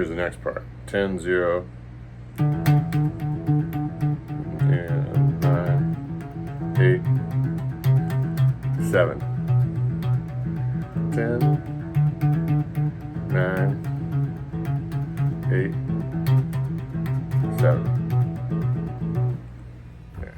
Here's the next part. 10, 0, and 9, 8, 7. 10, 9, 8, 7. There.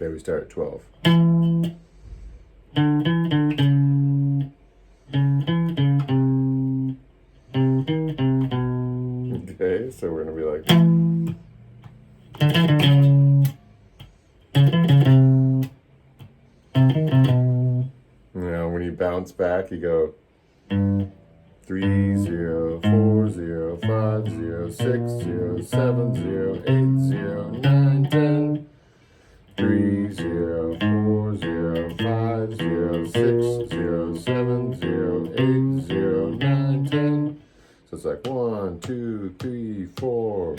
Okay, we start at 12. Okay, so we're gonna be like. Now, when you bounce back, you go 3, 0, 4, 0, 5, 0, 6, 0, 7, 0, 8, 0, 9, 10. 3, 0, 4, 0, 5, 0, 6, 0, 7, 0, 8, 0, 9, 10. So it's like 1, 2, 3, 4.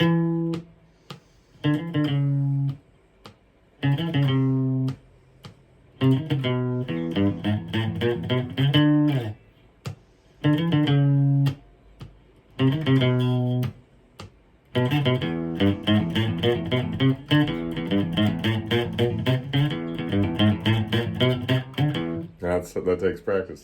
That takes practice.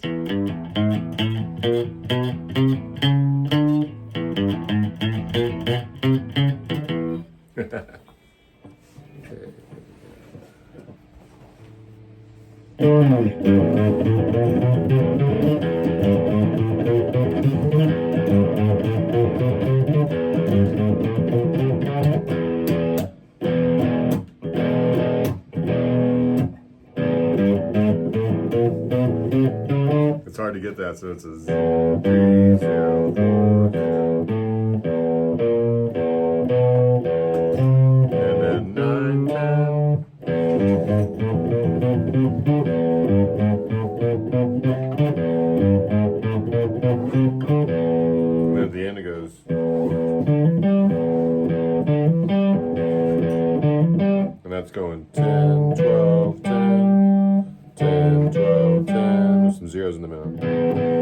It's hard to get that, so it's a 3, 0, 4, 0. And then 9, 10. And then at the end it goes. And that's going 10, 12, 10. 10, 12, 10, there's some zeros in the middle.